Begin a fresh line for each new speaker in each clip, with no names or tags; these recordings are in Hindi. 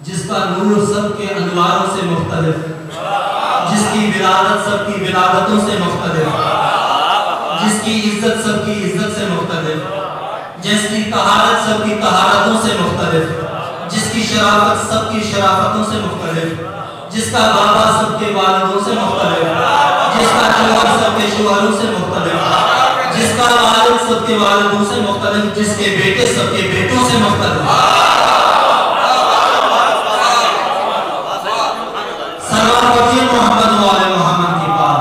जिसका नूर सबके अनवारों से मुख्तलिफ, जिस जिसकी विलादत सबकी विलादतों से मुख्तलिफ, जिसकी इज्जत सबकी इज्जत से मुख्तलिफ, जिसकी तहारत सबकी तहारतों से मुख्तलिफ, जिसकी शराफत सबकी शराफतों से मुख्तलिफ, जिसका बाबा सबके वालिदों से मुख्तलिफ, जिसका शोहर सबके शोहरों से मुख्तलिफ, जिसका वालिद सबके वालिदों से मुख्तलिफ, जिसके बेटे सबके बेटों से मुख्तलिफ। सरवर मोहम्मद वाले मोहम्मद की बात।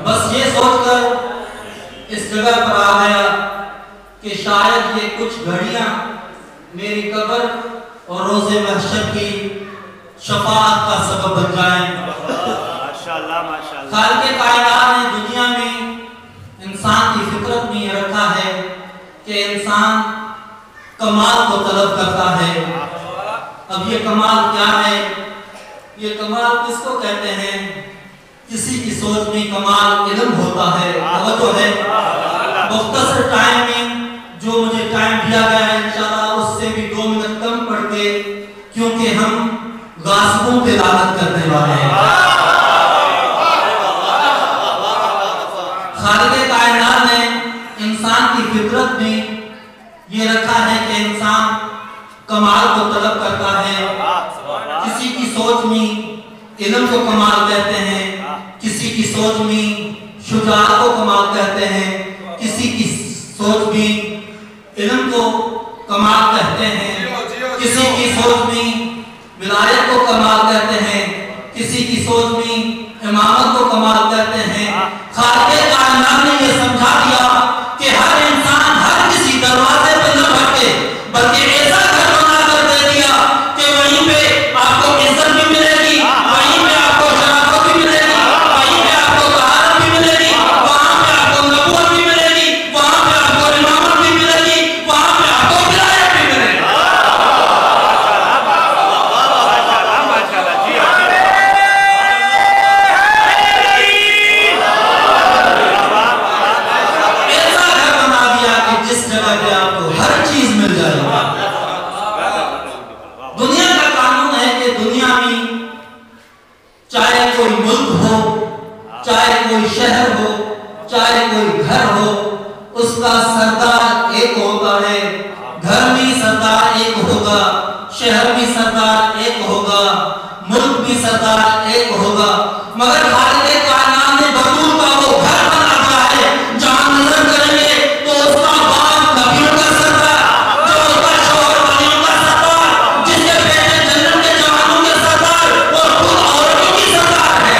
बस ये सोचकर इस जगह पर आ गया कि शायद ये कुछ घड़ियां मेरी कब्र और रोज़े महशर की शफाअत का सबब बन जाएं। माशाअल्लाह माशाअल्लाह। खालिक़े कायनात ने दुनिया में इंसान की फितरत में ये रखा है कि इंसान कमाल को तलब करता है। अब ये कमाल क्या है? ये कमाल किसको कहते हैं? किसी की सोच में कमाल इल्म होता है। तो है मुख्तसर टाइम में जो मुझे टाइम दिया गया है, इंशाअल्लाह उससे भी 2 मिनट कम पड़ के, क्योंकि हम गासिबों पे लानत करने वाले हैं। खालिक़े कायनात ने इंसान की फितरत में ये रखा है कि इंसान कमाल को तलब करता है। किसी की सोच में इल्म को कमाल कहते हैं, किसी की सोच में शुजाअत को कमाल कहते हैं, किसी की सोच में इल्म को कमाल कहते हैं, किसी की सोच में विलायत को कमाल कहते हैं, किसी की सोच में इमामत को कमाल कहते हैं। खालिक़े कायनात ने ये समझा दिया कि हर इंसान हर किसी दरवाजे पे न भटके, बल्कि ऐसा घर बना कर दे दिया कि वहीं पे आपको इज्जत भी मिलेगी, वहीं पे आपको शराफत भी मिलेगी, वहीं पे आपको तहारत भी मिलेगी, वहां पे आपको नबूवत भी मिलेगी, वहां पे आपको इमामत भी मिलेगी, वहां पे आपको विलायत भी मिलेगी। ऐसा घर बना दिया कि जिस जगह पे आपको हर चीज मिल जाएगी। दुनिया का कानून है कि दुनिया में चाहे कोई मुल्क हो, चाहे कोई शहर हो, चाहे कोई घर हो, उसका सरदार एक होता है। घर भी सरदार एक होगा, शहर भी सरदार एक होगा, मुल्क भी सरदार एक होगा। मगर खालिक़े कायनात ने बतूल का वो घर बना दिया है जहां नजर करेंगे तो उसका बाप नबियों का सरदार, जो उसका शोहर वलियों का सरदार, जिसके बेटे जन्नत के जवानों के सरदार और खुद औरतों की सरदार है।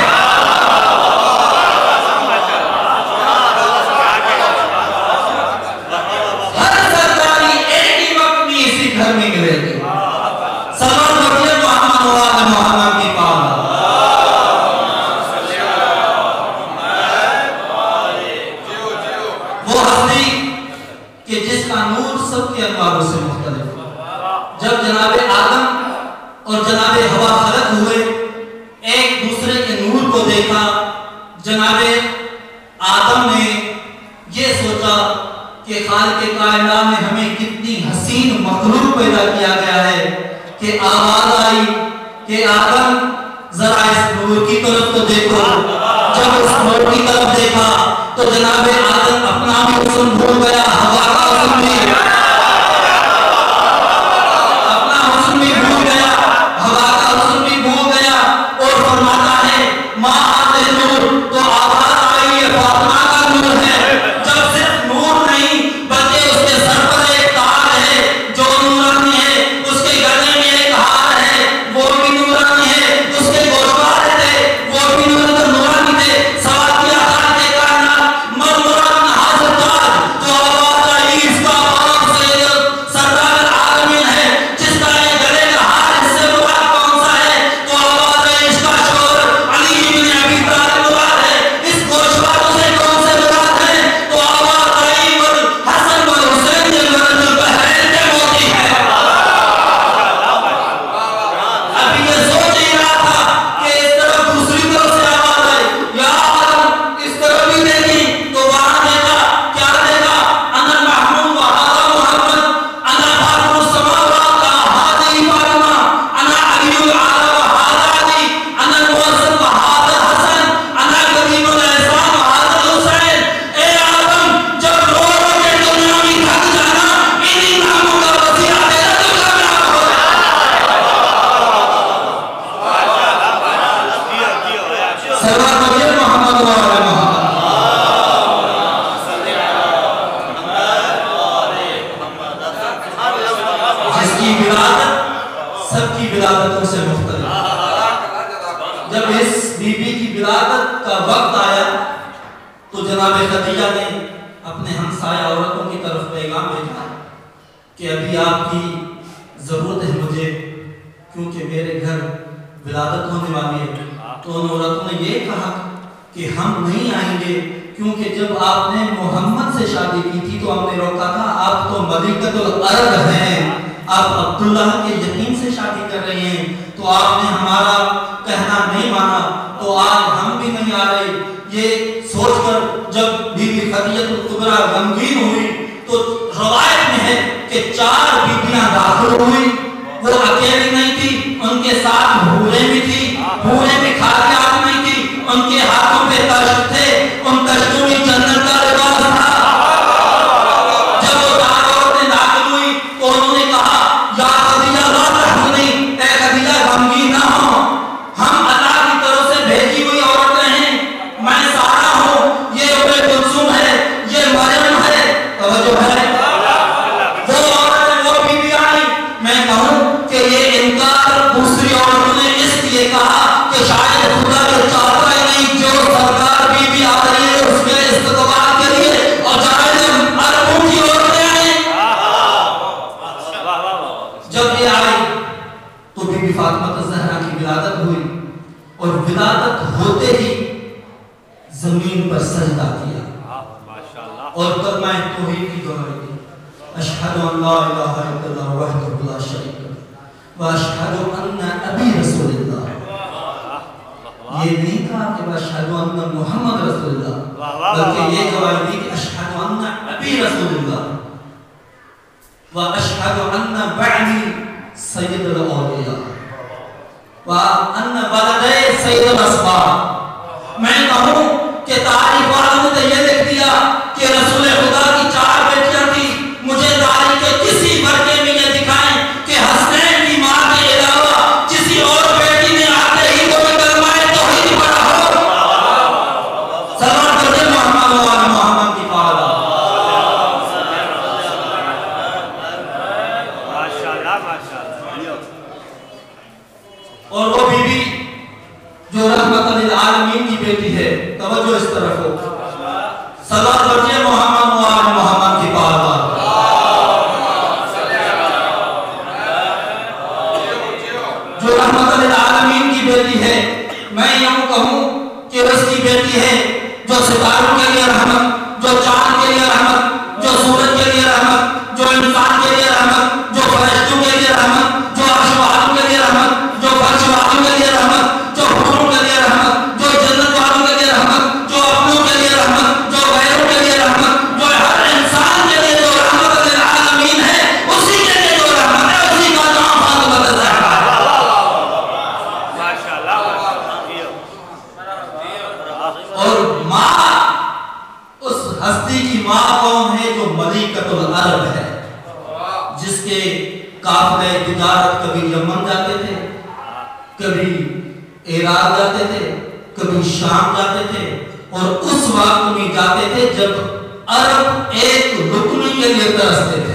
हर सरदारी एक ही वक्त में इसी घर में मिलेगी। सरवर मोहम्मद की पाक। वो हस्ती कि जिसका नूर सबके अनवारों से मुख्तलिफ। जब जनाबे आदम और जनाबे हवा खलक हुए, एक दूसरे के नूर को देखा। जनाबे आदम ने ये सोचा कि खालिक़े कायनात ने हमें कितनी हसीन मखलूक पैदा किया गया है कि आवाज आई कि आदम जरा इस नूर की तरफ तो देखो। जब उस नूर की तरफ देखा तो जनाबे आदम अपना भी हुस्न भूल गया, हवा का हुस्न भी, अपना हुस्न भी भूल गया, हवा का हुस्न भी भूल गया। और फरमाता है माँ आते नूर, तो आवाज आई है फातिमा का नूर है। जब सिर्फ नूर नहीं बल्कि उसके सर पर एक ताज है जो नूरानी है, उसके गले में एक हार है वो भी नूरानी है, उसके गोशवारे थे वो भी नूरानी थे। सवाल किया खालिक़े कायनात मल मुराद हाज़िर ताज, तो आवाज आई सबकी विलादतों से मुख्तलिफ। जब इस बीबी की विलादत का वक्त आया तो जनाब खदीजा ने अपने हमसाया औरतों की तरफ पैगाम भेजा कि अभी आपकी ज़रूरत है मुझे, क्योंकि मेरे घर विलादत होने वाली है। तो उन औरतों ने ये कहा कि हम नहीं आएंगे, क्योंकि जब आपने मोहम्मद से शादी की थी तो हमने रोका था, आप तो मलिकतुल अरब हैं, आप अब्दुल्लाह के यतीम से शादी कर रहे हैं, तो आपने हमारा कहना नहीं माना, तो आज हम भी नहीं आ रहे। ये सोचकर जब बीबी खदीजतुल कुबरा गमगीन हुई तो रवायत में है कि 4 बीबियां दाखिल हुई। वो अकेली नहीं थी, उनके साथ हूरें भी थी, हूरें भी खाली हाथ नहीं थी, उनके हाथों पे तश्त थे, उन तश्तों में जन्नत का लिबास था। जब वो 4 औरतें दाखिल हुई तो उन्होंने कहा, या खदीजा ला तहज़नी, ए खदीजा गमगीन ना हो, हम अल्लाह की तरफ से भेजी हुई औरतें हैं, मैं सारा हूँ, ये उम्मे कुलसूम है, ये मरियम है। तवज्जो है, वो औरतें वो बीबी आई। मैं कहूँ कि ये इनकार दूसरी औरतों ने इसलिए कहा कि शायद खुदा जो चाहता ही नहीं, जो सरकार बीबी आ रही है उसके इस्तकबाल के लिए, और शायद अरबों की औरतें आई। जब ये आई तो बीबी फातिमा ज़हरा की विलादत हुई, और विलादत होते ही जमीन पर सजदा किया और कलमा तौहीद की गवाही दी, अशहदु अल्ला इलाहा इल्लल्लाह वहदहु ला शरीक लहु व अशहदु अन्ना अबी रसूलुल्लाह। ये नहीं कहा कि अशहदु अन्ना मुहम्मद रसूलुल्लाह, बल्कि ये गवाही दी कि अशहदु अन्ना अबी रसूलुल्लाह व अशहदु अन्ना बअदी सय्यदुल औलिया व अन्ना वलदे सय्यदुल अस्बाब। मैं कहूँ कि तारीख वालों ने तो ये लिख दिया कि रसूल खुदा की 4 बेटियां थी। मुझे तारीख के किसी वर्गे में ये दिखाएं कि हसनैन की मां के अलावा किसी और बेटी ने आते ही तो कलमा तौहीद पढ़ा हो। सलाम करते मोहम्मद व आले मोहम्मद की पाला। माशाअल्लाह माशाअल्लाह। और वो बीबी जो रहमतुल लिल आलमीन की बेटी है, तवज्जो इस तरफ हो, सलात पढ़िए मोहम्मद व आले मोहम्मद की पाला। जो रहमतुल लिल आलमीन की बेटी है, मैं यूं कहूं कि उसकी बेटी है जो सितारों के लिए रहमत, जो चांद के लिए रहमत, जो सूरज के लिए रहमत, जो इंसान के लिए रहमत, जो फरिश्तों के लिए रहमत, जो अर्श वालों के लिए रहमत, जो फर्श वालों के लिए रहमत, जो हुरूर के लिए रहमत, जो जन्नत वालों के लिए रहमत, जो अपनों के लिए रहमत, जो गैरों के लिए रहमत, जो हर इंसान के लिए जो रहमत लिल आलमीन है, उसी के लिए जो रहमत है, उसी का नाम फातिमा ज़हरा है। माशाअल्लाह। और माँ, उस हस्ती की माँ कौन है जो मलिकतुल अरब है, जिसके काफिले तिजारत कभी यमन जाते थे, कभी इराक जाते थे, कभी शाम जाते थे, और उस वक्त में जाते थे जब अरब एक रुकने के लिए तरसते थे।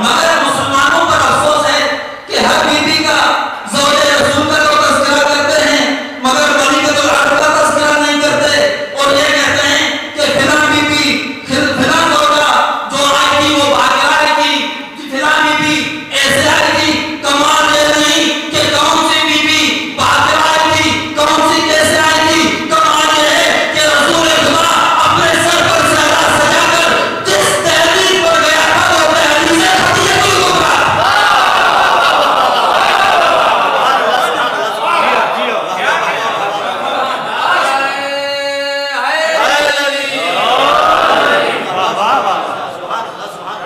मगर मुसलमानों पर अफसोस है कि हर बीबी का ज़ौजे रसूल का तो तज़किरा करते हैं, मगर मलिकतुल अरब का तज़किरा नहीं करते, और ये कहते हैं कि फिला बीबी, फिला ज़ौजा जो आई थी वो भाग्य आई थी, फिला बीबी ऐसे आई थी। कमाल ये नहीं कि कौन सी बीबी भाग्य आई थी, कौन सी कैसे आई थी, कमाल ये है कि रसूल खुदा अपने सर पर सहरा सजाकर जिस तहरीक पर गया था वो तहरीक से खदीजतुल कुबरा।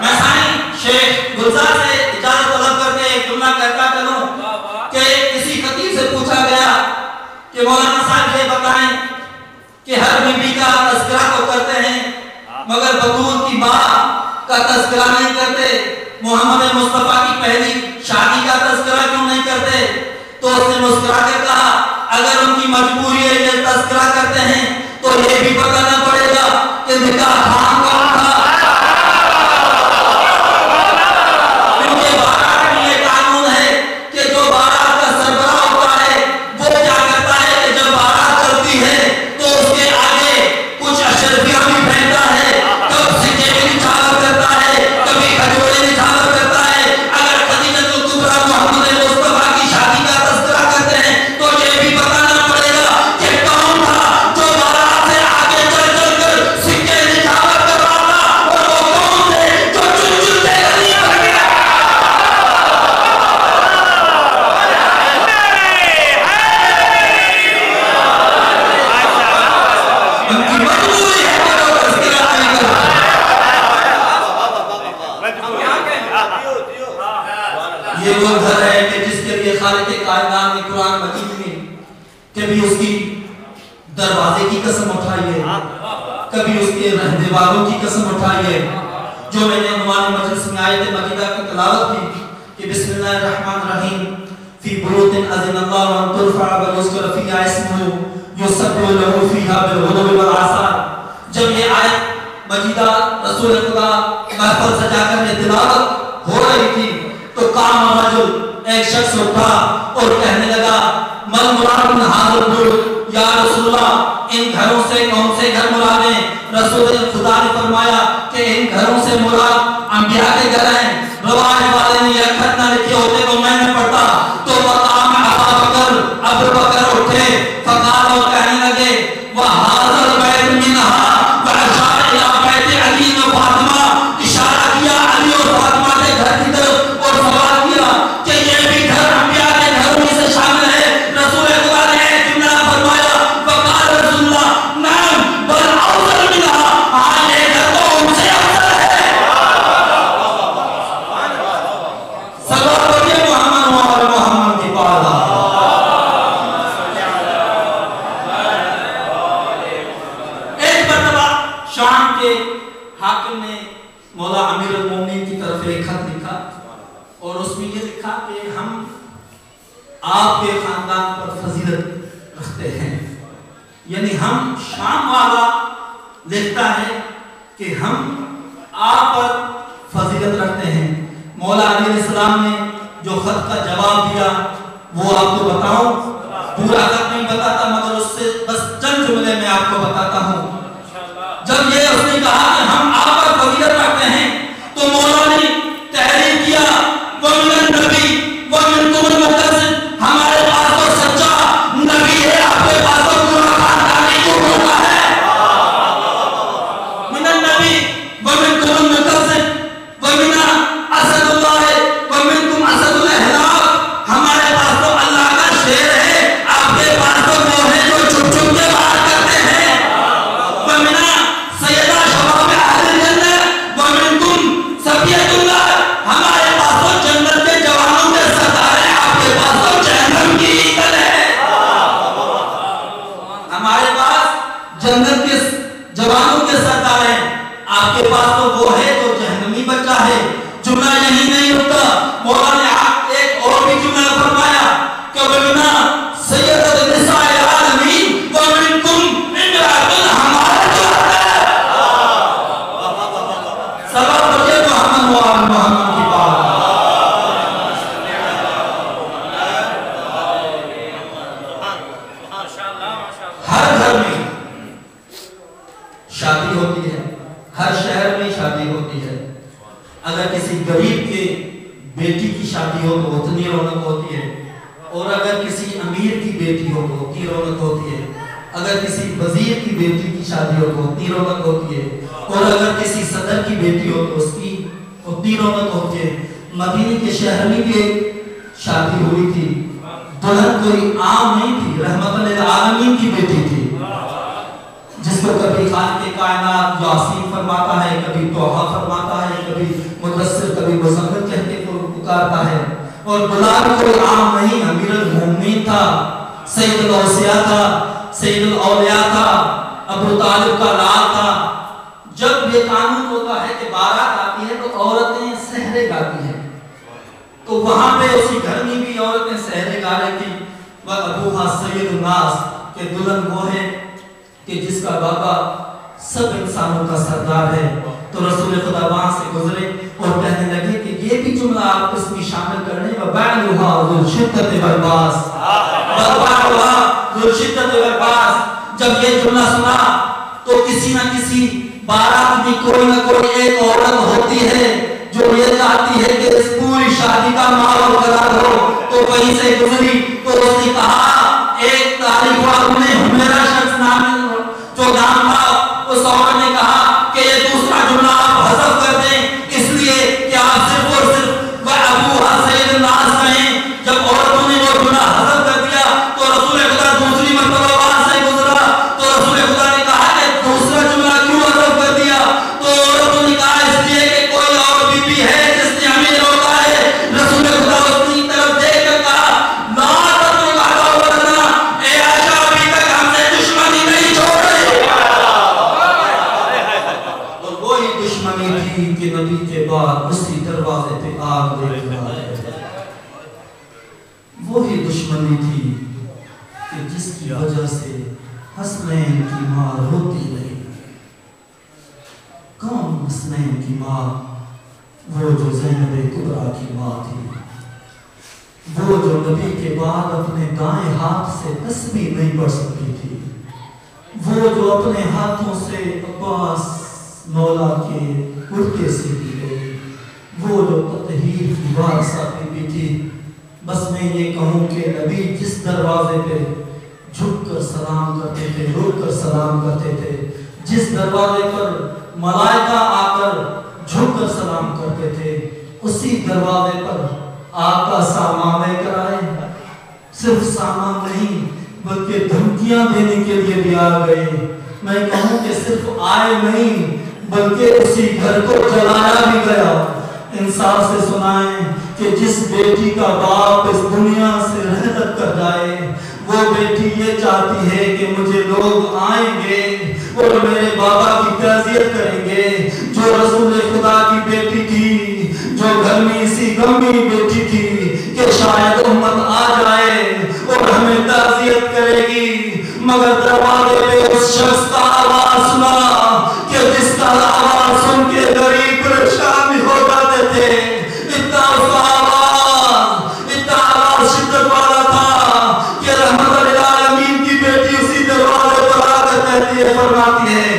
मैं साईं शेख गुलजार से इजाजत तलब करके एक जुमला कहता चलूं कि किसी खतीब से पूछा गया कि मौलाना साहब ये बताएं कि हर बीबी का तज़किरा तो करते हैं, मगर बतूल की माँ का तज़किरा नहीं करते, मोहम्मद मुस्तफ़ा की पहली शादी का तज़किरा क्यों नहीं करते? तो उसने मुस्कुरा के कहा, अगर उनकी मजबूरी है ये तज़किरा करते हैं तो ये भी बताना पड़ेगा कि निकाह खान कौन था। ये वो घर है कि जिसके लिए खालिक कायनात ने कुरान मजीद में कभी उसकी दरवाजे की कसम उठाई है, कभी उसके रहने वालों की कसम उठाई है। जो मैंने उन्वान मजलिस में आयत मजीदा की तिलावत की कि बिस्मिल्लाहिर्रहमानिर्रहीम फी बुरूतिन अज़िनल्लाहु अन तुरफ़अ व युज़करा फ़ीहा इस्मुहु युसब्बिहु लहू फ़ीहा बिल-गुदुव्वि वल-आसाल। जब ये आयत मजीदा रसूल खुदा महफिल सजाकर ये तिलावत हो रही थी तो काम रजुल एक शख्स उठा और कहने लगा मल मुराद मिन हाज़िल बुयूत या रसूलल्लाह, इन घरों से कौन से घर मुराद हैं? रसूल खुदा ने फरमाया कि इन घरों से मुराद अंबिया के घर हैं। रवायत वाले ने यह खत ना लिखे होते तो मैं न पढ़ता। तो वकाम अबू बकर उठे फकाल और कहने लगे वह हाज़िल बैत मिनहा व अशार इला बैत अली व फातिमा, इशारा किया अली और फातिमा के घर की तरफ और सवाल किया कि ये भी घर अंबिया के घरों में से शामिल है। रसूल खुदा ने एक जुमला फरमाया वकाल रसूलुल्लाह नाम बल अफजल मिनहा, हां ये घर तो उनसे अफजल है। सल्लल्लाहु अलैहि मोहम्मद की पाला। एक मर्तबा शाम के हाकिम ने मौला अमीर अल-मोमिनीन की तरफ एक खत लिखा और उसमें ये लिखा कि हम आपके खानदान पर फजीलत रखते हैं। यानी हम शाम वाला लिखता है कि हम आप पर फजीलत रखते हैं। मौला अली अलैहिस्सलाम ने जो खत का जवाब दिया वो आपको बताऊं, पूरा खत नहीं बताता मगर उससे बस चंद जुमले में आपको बताता हूं। जब ये उसने कहा कि हम आप पर फजीलत रखते हैं तो मौला ने तहरीर किया वमिन नबी वमिनकुम मुक़्तसिद, हमारे पास तो सच्चा नबी है, आपके पास तो पूरा खानदानी गुरु है। मिनन नबी वमिनकुम मुक़्तसिद वमिना असदुल्लाह वमिनकुम असदुल अहलाक, हमारे पास तो अल्लाह का शेर है, आपके पास तो वो है जो छुप छुप के बात करते हैं। वमिना सैयदा शबाब अहल जन्नत वमिनकुम सफियतुल्लाह, हमारे पास तो जन्नत के जवानों के सरदार हैं, आपके पास तो जहन्नम की ईंधन है। हमारे पास जन्नत के जवानों के सरदार हैं, आपके पास तो वो है जो जहन्नमी बच्चा है। जुमला यही नहीं रुकता, मौला ने एक और भी जुमला फरमाया कि वमिना सैयदत निसाए आलमीन वमिनकुम इमरातुन, हमारा जो है सल्लल्लाहु अलैहि मोहम्मद की बात। हर घर में शादी होती है, हर शहर में शादी होती है। अगर किसी गरीब के बेटी की शादी हो तो उतनी रौनक होती है, और अगर किसी अमीर की बेटी हो तो उतनी रौनक होती है। अगर किसी वजीर की बेटी की शादी हो तो उतनी रौनक होती है, और अगर किसी सदर की बेटी हो तो उसकी उतनी रौनक होती है। मदीने के शहर में भी एक शादी हुई थी, दुल्हन कोई आम नहीं थी, रहमतुल लिल आलमीन की बेटी थी, जिसको कभी खालिक कायनात यासीन फरमाता है, कभी तौहा फरमाता है, कभी मुदस्सिर, कभी मुज़म्मिल कहते पुकारता है। और दुल्हा कोई आम नहीं, अमीरुल मोमिनीन था, सैयदुल औसिया था, सैयदुल औलिया था, अबू तालिब का लाल था। जब ये कानून होता है कि बारात आती है तो औरतें सहरे गाती हैं, तो वहां पे उसी घर में भी औरतें सहरे गा रही थी। वह अबूहा सैयदुन नास, के दुल्हन वो है कि जिसका बाबा सब इंसानों का सरदार है। तो रसूल खुदा वहां से गुजरे और कहने लगे कि ये भी जुमला आप इसमें शामिल कर लें, वबालुहा ज़ुल शिद्दत वल बास, वबालुहा ज़ुल शिद्दत वल बास। जब ये जुमला सुना तो किसी न किसी बारात में कोई न कोई एक औरत होती है जो ये चाहती है कि इस पूरी शादी का माहौल खराब हो, तो वहीं से गुजरी तो उसने कहा एक तारीख में मेरा शख्स नाम जो नाम था, उस औरत ने कहा कि ये दूसरा जुमला आप हज़फ कर दें, इसलिए कि आप सिर्फ और सिर्फ वह अबूहा सैयदुन नास कहें। जब औरतों ने वो जुमला हज़फ कर दिया तो रसूल खुदा दूसरी मर्तबा वहां से गुजरा तो रसूल खुदा ने कहा कि दूसरा जुमला क्यों हज़फ कर दिया? तो औरतों ने कहा इसलिए कि कोई और बीबी है जिसने हमें रोका है। रसूल खुदा आग लेकर आए। वो ही दुश्मनी थी कि जिसकी वजह से हसनैन की माँ रोती रही। कौन हसनैन की माँ? वो जो ज़ैनब कुबरा की माँ थी, वो जो नबी के बाद अपने दाएं हाथ से तस्बीह नहीं पढ़ सकती थी, वो जो अपने हाथों से अब्बास मौला के कुर्ते सीती गई, वो जो ततहीर की वारसा बीबी थी। बस मैं ये कहूँ कि नबी जिस दरवाजे पे झुककर सलाम करते थे, रुककर सलाम करते थे, जिस दरवाजे पर मलाइका आकर झुककर सलाम करते थे, उसी दरवाजे पर आका सामान लेकर आए। सिर्फ सामान नहीं बल्कि धमकियां देने के लिए भी आ गए। मैं कहूँ कि सिर्फ आए नहीं बल्कि उसी घर को जलाया भी गया। इंसाफ से सुनाएं कि जिस बेटी का बाप इस दुनिया से रहमत कर जाए, वो बेटी ये चाहती है कि मुझे लोग आएंगे और मेरे बाबा की ताज़ियत करेंगे। जो रसूल खुदा की बेटी थी, जो घर में इसी गम में बेटी थी कि शायद उम्मत आ जाए और हमें ताज़ियत करेगी, मगर दरवाजे पे उस शख्स का आवाज सुना कि जिसका आवाज सुन के गरीब परेशान भी हो जाते थे। इतना उसका आवाज, इतना आवाज शिद्दत वाला था कि रहमत लिल आलमीन की बेटी उसी दरवाजे पर आकर कहती है, फरमाती है